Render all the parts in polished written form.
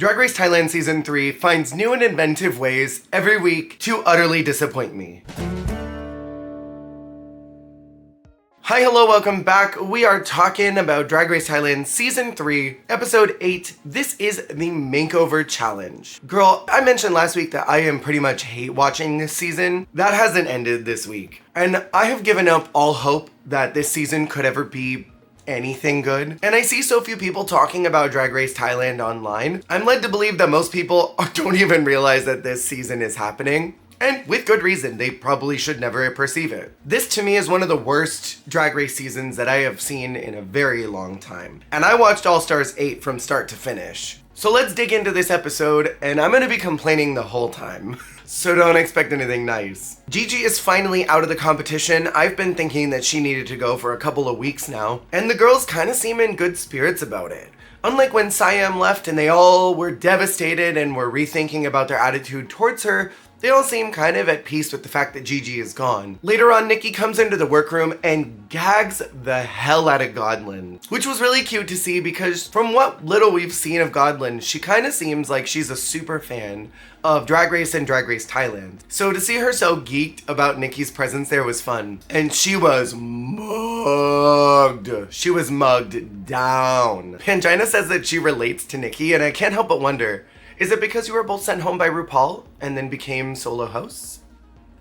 Drag Race Thailand Season 3 finds new and inventive ways every week to utterly disappoint me. Hi, hello, welcome back. We are talking about Drag Race Thailand Season 3, Episode 8. This is the Makeover Challenge. Girl, I mentioned last week that I am pretty much hate watching this season. That hasn't ended this week. And I have given up all hope that this season could ever be anything good. And I see so few people talking about Drag Race Thailand online. I'm led to believe that most people don't even realize that this season is happening. And with good reason, they probably should never perceive it. This to me is one of the worst Drag Race seasons that I have seen in a very long time. And I watched All Stars 8 from start to finish. So let's dig into this episode, and I'm gonna be complaining the whole time. So don't expect anything nice. Gigi is finally out of the competition. I've been thinking that she needed to go for a couple of weeks now, and the girls kind of seem in good spirits about it. Unlike when Siam left and they all were devastated and were rethinking about their attitude towards her, they all seem kind of at peace with the fact that Gigi is gone. Later on, Nikki comes into the workroom and gags the hell out of Godlin, which was really cute to see because from what little we've seen of Godlin, she kind of seems like she's a super fan of Drag Race and Drag Race Thailand. So to see her so geeked about Nikki's presence there was fun. And she was mugged. She was mugged down. Pangina says that she relates to Nikki, and I can't help but wonder, is it because you were both sent home by RuPaul and then became solo hosts?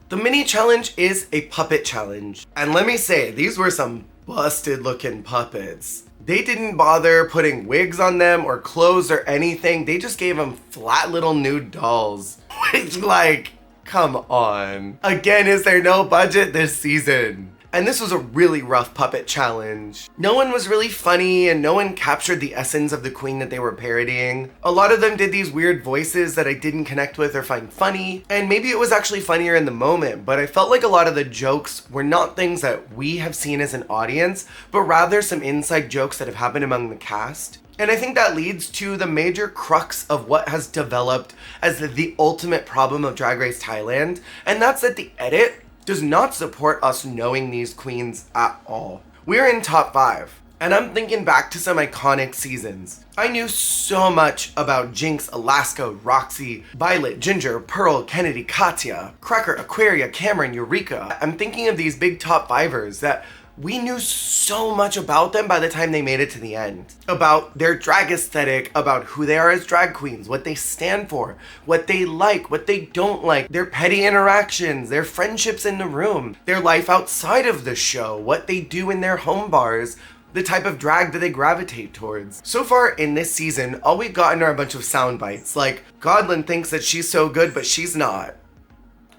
The mini challenge is a puppet challenge. And let me say, these were some busted looking puppets. They didn't bother putting wigs on them or clothes or anything. They just gave them flat little nude dolls. Which, like, come on. Again, is there no budget this season? And this was a really rough puppet challenge. No one was really funny and no one captured the essence of the queen that they were parodying. A lot of them did these weird voices that I didn't connect with or find funny. And maybe it was actually funnier in the moment, but I felt like a lot of the jokes were not things that we have seen as an audience, but rather some inside jokes that have happened among the cast. And I think that leads to the major crux of what has developed as the ultimate problem of Drag Race Thailand, and that's that the edit does not support us knowing these queens at all. We're in top 5, and I'm thinking back to some iconic seasons. I knew so much about Jinx, Alaska, Roxy, Violet, Ginger, Pearl, Kennedy, Katya, Cracker, Aquaria, Cameron, Eureka. I'm thinking of these big top 5ers that we knew so much about them by the time they made it to the end. About their drag aesthetic, about who they are as drag queens, what they stand for, what they like, what they don't like, their petty interactions, their friendships in the room, their life outside of the show, what they do in their home bars, the type of drag that they gravitate towards. So far in this season, all we've gotten are a bunch of sound bites, like Godlin thinks that she's so good, but she's not.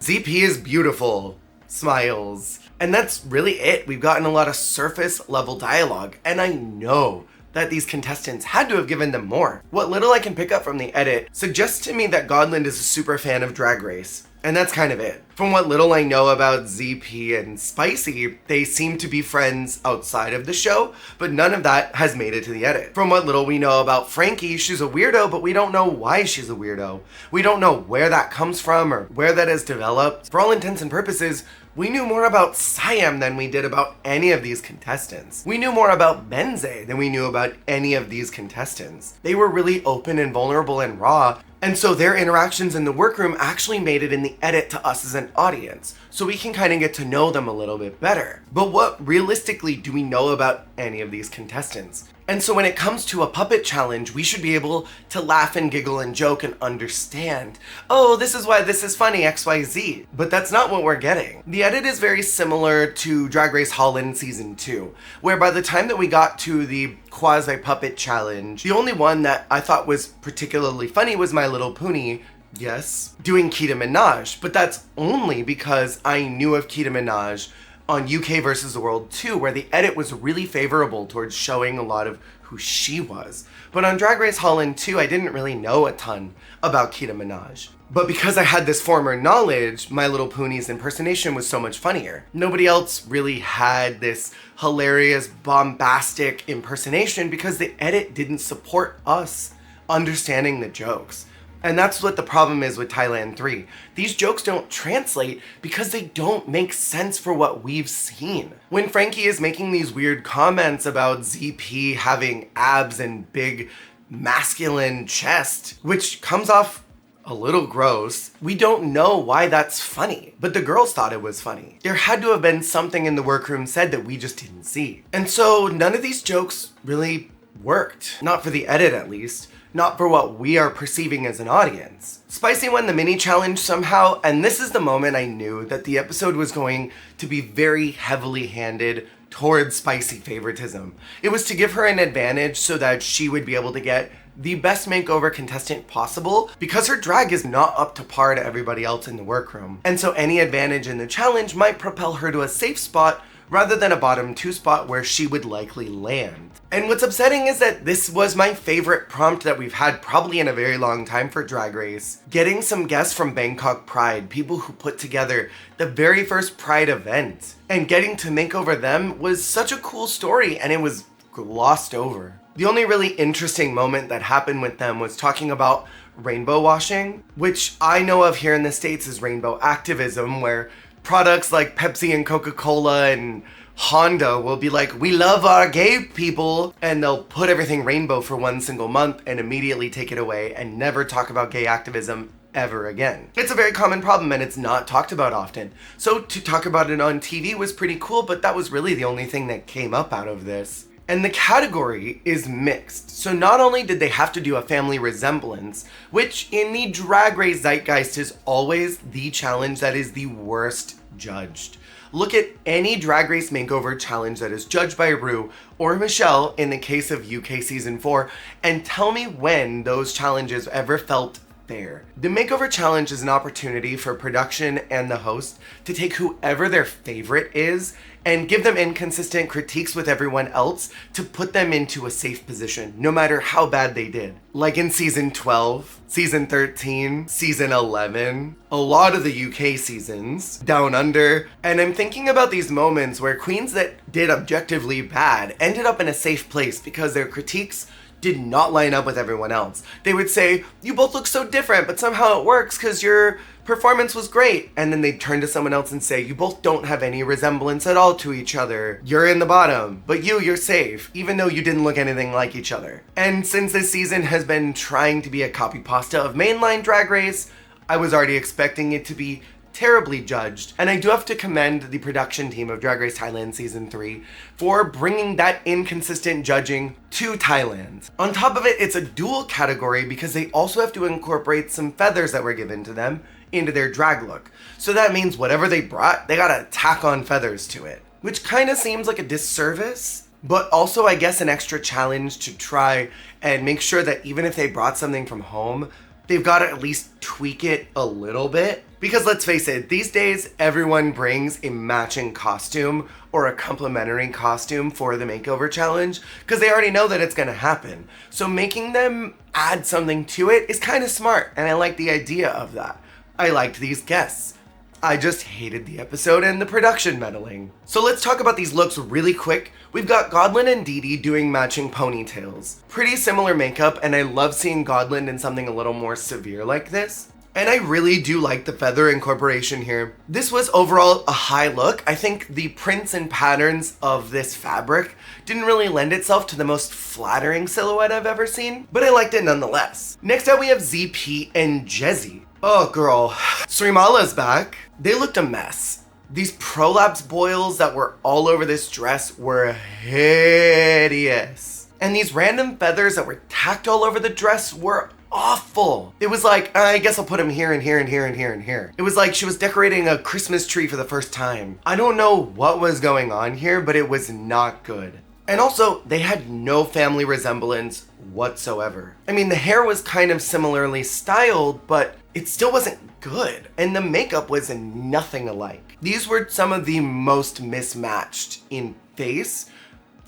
ZP is beautiful. Smiles. And that's really it. We've gotten a lot of surface level dialogue, and I know that these contestants had to have given them more. What little I can pick up from the edit suggests to me that Godlin is a super fan of Drag Race, and that's kind of it. From what little I know about ZP and Spicy, they seem to be friends outside of the show, but none of that has made it to the edit. From what little we know about Frankie, she's a weirdo, but we don't know why she's a weirdo. We don't know where that comes from or where that has developed. For all intents and purposes, we knew more about Siam than we did about any of these contestants. We knew more about Benze than we knew about any of these contestants. They were really open and vulnerable and raw, and so their interactions in the workroom actually made it in the edit to us as an audience, so we can kind of get to know them a little bit better. But what realistically do we know about any of these contestants? And so when it comes to a puppet challenge, we should be able to laugh and giggle and joke and understand, oh, this is why this is funny, XYZ. But that's not what we're getting. The edit is very similar to Drag Race Holland Season 2, where by the time that we got to the quasi-puppet challenge, the only one that I thought was particularly funny was My Little Pony, yes, doing Kita Minaj. But that's only because I knew of Kita Minaj on UK versus the World 2, where the edit was really favorable towards showing a lot of who she was. But on Drag Race Holland 2, I didn't really know a ton about Kita Minaj. But because I had this former knowledge, My Little Pony's impersonation was so much funnier. Nobody else really had this hilarious, bombastic impersonation because the edit didn't support us understanding the jokes. And that's what the problem is with Thailand 3. These jokes don't translate because they don't make sense for what we've seen. When Frankie is making these weird comments about ZP having abs and big masculine chest, which comes off a little gross. We don't know why that's funny, but the girls thought it was funny. There had to have been something in the workroom said that we just didn't see. And so none of these jokes really worked. Not for the edit, at least. Not for what we are perceiving as an audience. Spicy won the mini challenge somehow, and this is the moment I knew that the episode was going to be very heavily handed towards Spicy favoritism. It was to give her an advantage so that she would be able to get the best makeover contestant possible, because her drag is not up to par to everybody else in the workroom. And so any advantage in the challenge might propel her to a safe spot rather than a bottom 2 spot where she would likely land. And what's upsetting is that this was my favorite prompt that we've had probably in a very long time for Drag Race. Getting some guests from Bangkok Pride, people who put together the very first Pride event, and getting to make over them was such a cool story, and it was glossed over. The only really interesting moment that happened with them was talking about rainbow washing, which I know of here in the States as rainbow activism, where products like Pepsi and Coca-Cola and Honda will be like, we love our gay people, and they'll put everything rainbow for one single month and immediately take it away and never talk about gay activism ever again. It's a very common problem and it's not talked about often. So to talk about it on TV was pretty cool, but that was really the only thing that came up out of this. And the category is mixed. So not only did they have to do a family resemblance, which in the Drag Race zeitgeist is always the challenge that is the worst judged. Look at any Drag Race makeover challenge that is judged by Rue or Michelle in the case of UK Season 4, and tell me when those challenges ever felt fair. The makeover challenge is an opportunity for production and the host to take whoever their favorite is and give them inconsistent critiques with everyone else to put them into a safe position, no matter how bad they did. Like in season 12, season 13, season 11, a lot of the UK seasons, Down Under, and I'm thinking about these moments where queens that did objectively bad ended up in a safe place because their critiques did not line up with everyone else. They would say, you both look so different, but somehow it works because your performance was great. And then they'd turn to someone else and say, you both don't have any resemblance at all to each other. You're in the bottom, but you're safe, even though you didn't look anything like each other. And since this season has been trying to be a copy pasta of mainline Drag Race, I was already expecting it to be terribly judged. And I do have to commend the production team of Drag Race Thailand Season 3 for bringing that inconsistent judging to Thailand. On top of it, it's a dual category because they also have to incorporate some feathers that were given to them into their drag look. So that means whatever they brought, they gotta tack on feathers to it, which kind of seems like a disservice, but also I guess an extra challenge to try and make sure that even if they brought something from home, they've got to at least tweak it a little bit. Because let's face it, these days everyone brings a matching costume or a complementary costume for the makeover challenge because they already know that it's gonna happen. So making them add something to it is kind of smart, and I like the idea of that. I liked these guests. I just hated the episode and the production meddling. So let's talk about these looks really quick. We've got Godlin and Dee Dee doing matching ponytails. Pretty similar makeup, and I love seeing Godlin in something a little more severe like this. And I really do like the feather incorporation here. This was overall a high look. I think the prints and patterns of this fabric didn't really lend itself to the most flattering silhouette I've ever seen, but I liked it nonetheless. Next up we have ZP and Jezzy. Oh girl, Srimala's back. They looked a mess. These prolapse boils that were all over this dress were hideous. And these random feathers that were tacked all over the dress were awful. It was like, I guess I'll put them here and here and here and here and here. It was like she was decorating a Christmas tree for the first time. I don't know what was going on here, but it was not good. And also, they had no family resemblance whatsoever. I mean, the hair was kind of similarly styled, but it still wasn't good. And the makeup was nothing alike. These were some of the most mismatched in face.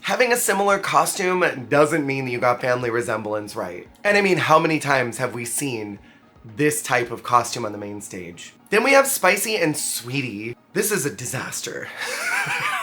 Having a similar costume doesn't mean that you got family resemblance right. And I mean, how many times have we seen this type of costume on the main stage? Then we have Spicy and Sweetie. This is a disaster.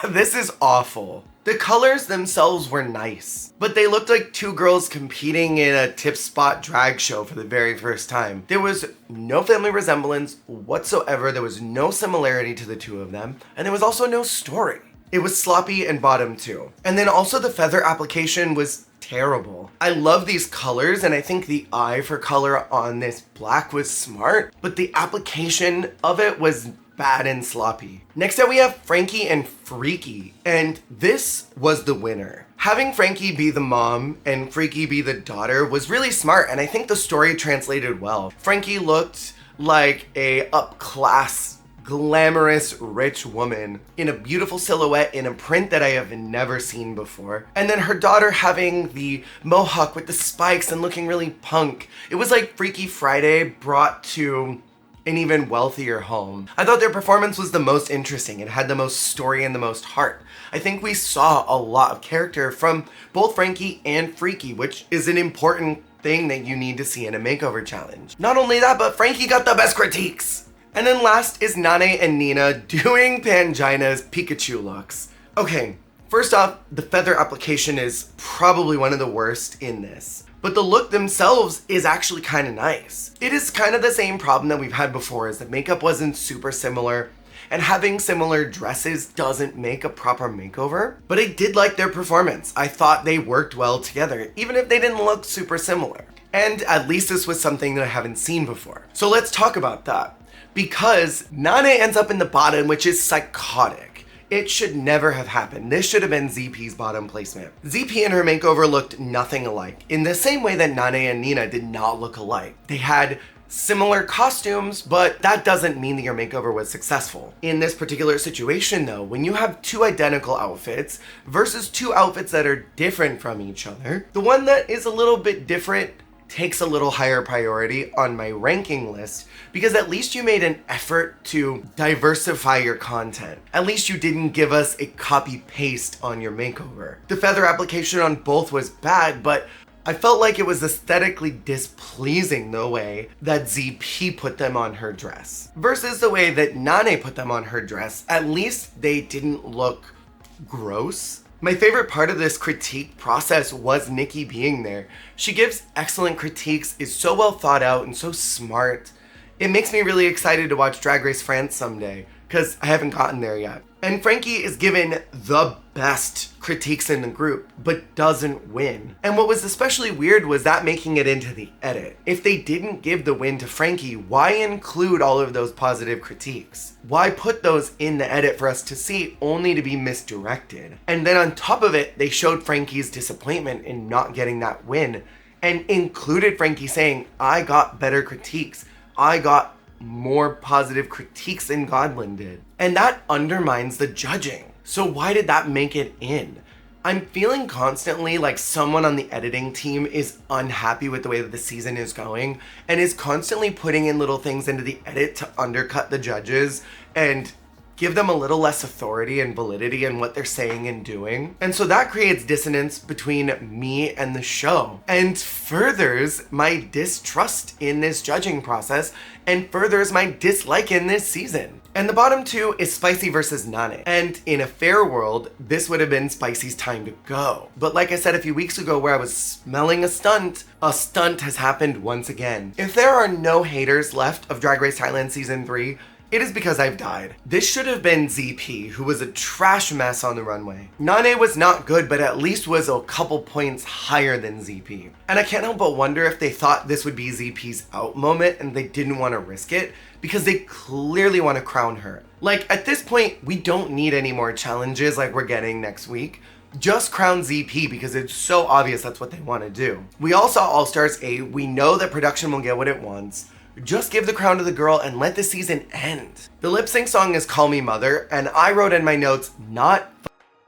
This is awful. The colors themselves were nice, but they looked like two girls competing in a tip spot drag show for the very first time. There was no family resemblance whatsoever. There was no similarity to the two of them, and there was also no story. It was sloppy in bottom 2. And then also the feather application was terrible. I love these colors and I think the eye for color on this black was smart, but the application of it was bad and sloppy. Next up we have Frankie and Freaky, and this was the winner. Having Frankie be the mom and Freaky be the daughter was really smart, and I think the story translated well. Frankie looked like a up-class, glamorous, rich woman in a beautiful silhouette in a print that I have never seen before. And then her daughter having the mohawk with the spikes and looking really punk. It was like Freaky Friday brought to an even wealthier home. I thought their performance was the most interesting. It had the most story and the most heart. I think we saw a lot of character from both Frankie and Freaky, which is an important thing that you need to see in a makeover challenge. Not only that, but Frankie got the best critiques. And then last is Nane and Nina doing Pangina's Pikachu looks. Okay, first off, the feather application is probably one of the worst in this. But the look themselves is actually kind of nice. It is kind of the same problem that we've had before, is that makeup wasn't super similar, and having similar dresses doesn't make a proper makeover. But I did like their performance. I thought they worked well together, even if they didn't look super similar. And at least this was something that I haven't seen before. So let's talk about that. Because Nane ends up in the bottom, which is psychotic. It should never have happened. This should have been ZP's bottom placement. ZP and her makeover looked nothing alike, in the same way that Nane and Nina did not look alike. They had similar costumes, but that doesn't mean that your makeover was successful. In this particular situation though, when you have two identical outfits versus two outfits that are different from each other, the one that is a little bit different takes a little higher priority on my ranking list, because at least you made an effort to diversify your content. At least you didn't give us a copy paste on your makeover. The feather application on both was bad, but I felt like it was aesthetically displeasing the way that ZP put them on her dress. Versus the way that Nane put them on her dress, at least they didn't look gross. My favorite part of this critique process was Nikki being there. She gives excellent critiques, is so well thought out and so smart. It makes me really excited to watch Drag Race France someday, because I haven't gotten there yet. And Frankie is given the best critiques in the group, but doesn't win. And what was especially weird was that making it into the edit. If they didn't give the win to Frankie, why include all of those positive critiques? Why put those in the edit for us to see, only to be misdirected? And then on top of it, they showed Frankie's disappointment in not getting that win, and included Frankie saying, I got better critiques. I got more positive critiques than Godwin did. And that undermines the judging. So why did that make it in? I'm feeling constantly like someone on the editing team is unhappy with the way that the season is going and is constantly putting in little things into the edit to undercut the judges and give them a little less authority and validity in what they're saying and doing. And so that creates dissonance between me and the show, and furthers my distrust in this judging process, and furthers my dislike in this season. And the bottom two is Spicy versus Nane. And in a fair world, this would have been Spicy's time to go. But like I said a few weeks ago where I was smelling a stunt has happened once again. If there are no haters left of Drag Race Thailand Season 3, it is because I've died. This should have been ZP, who was a trash mess on the runway. Nane was not good, but at least was a couple points higher than ZP. And I can't help but wonder if they thought this would be ZP's out moment and they didn't want to risk it, because they clearly want to crown her. Like, at this point, we don't need any more challenges like we're getting next week. Just crown ZP because it's so obvious that's what they want to do. We all saw All Stars 8. We know that production will get what it wants. Just give the crown to the girl and let the season end. The lip sync song is Call Me Mother, and I wrote in my notes, not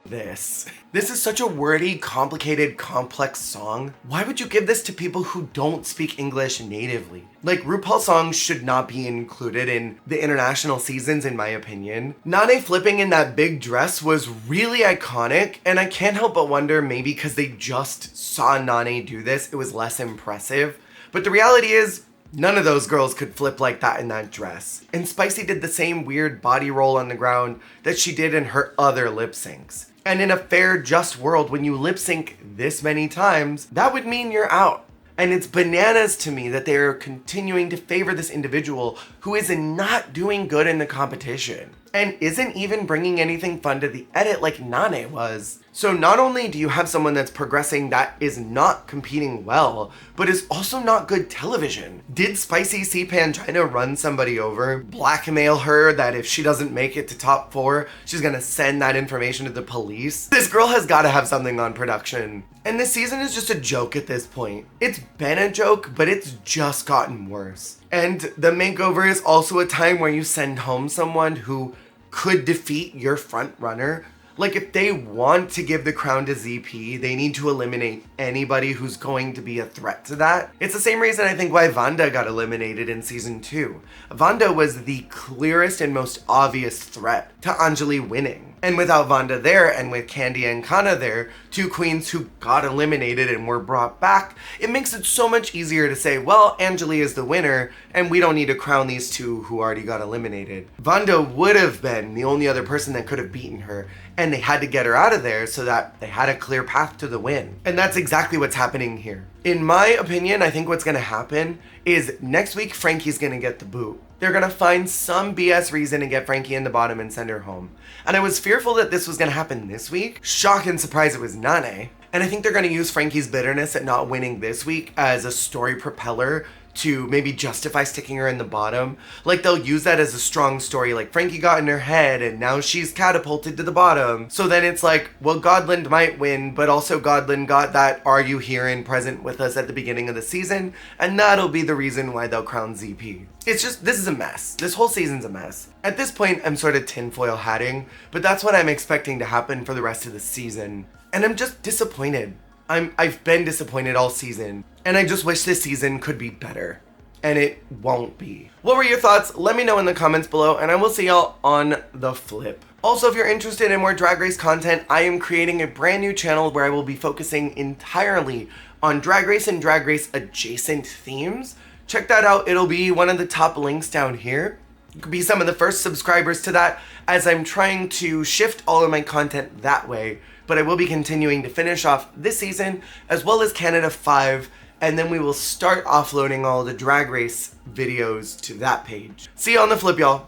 this. This is such a wordy, complicated, complex song. Why would you give this to people who don't speak English natively? Like, RuPaul songs should not be included in the international seasons, in my opinion. Nane flipping in that big dress was really iconic, and I can't help but wonder, maybe because they just saw Nane do this, it was less impressive. But the reality is, none of those girls could flip like that in that dress. And Spicy did the same weird body roll on the ground that she did in her other lip syncs. And in a fair, just world, when you lip sync this many times, that would mean you're out. And it's bananas to me that they're continuing to favor this individual who is not doing good in the competition. and isn't even bringing anything fun to the edit like Nane was. So not only do you have someone that's progressing that is not competing well, but is also not good television. Did Spicy C Pangina run somebody over, blackmail her that if she doesn't make it to top 4, she's gonna send that information to the police? This girl has gotta have something on production. And this season is just a joke at this point. It's been a joke, but it's just gotten worse. And the makeover is also a time where you send home someone who could defeat your front runner. Like, if they want to give the crown to ZP, they need to eliminate anybody who's going to be a threat to that. It's the same reason I think why Vanda got eliminated in season 2. Vanda was the clearest and most obvious threat to Anjali winning. And without Vanda there, and with Candy and Kana there, 2 queens who got eliminated and were brought back, it makes it so much easier to say, well, Anjali is the winner, and we don't need to crown these 2 who already got eliminated. Vanda would have been the only other person that could have beaten her, and they had to get her out of there so that they had a clear path to the win. And that's exactly what's happening here. In my opinion, I think what's gonna happen is next week Frankie's gonna get the boot. They're gonna find some BS reason to get Frankie in the bottom and send her home. And I was fearful that this was gonna happen this week. Shocked and surprised it was Nane. And I think they're gonna use Frankie's bitterness at not winning this week as a story propeller to maybe justify sticking her in the bottom. Like, they'll use that as a strong story, like Frankie got in her head and now she's catapulted to the bottom. So then it's like, well, Godland might win, but also Godland got that "are you here" and present with us at the beginning of the season, and that'll be the reason why they'll crown ZP. It's just, this is a mess. This whole season's a mess. At this point, I'm sort of tinfoil hatting, but that's what I'm expecting to happen for the rest of the season. And I'm just disappointed. I've been disappointed all season, and I just wish this season could be better. And it won't be. What were your thoughts? Let me know in the comments below, and I will see y'all on the flip. Also, if you're interested in more Drag Race content, I am creating a brand new channel where I will be focusing entirely on Drag Race and Drag Race adjacent themes. Check that out. It'll be one of the top links down here. You could be some of the first subscribers to that, as I'm trying to shift all of my content that way. But I will be continuing to finish off this season, as well as Canada 5, and then we will start offloading all the Drag Race videos to that page. See you on the flip, y'all.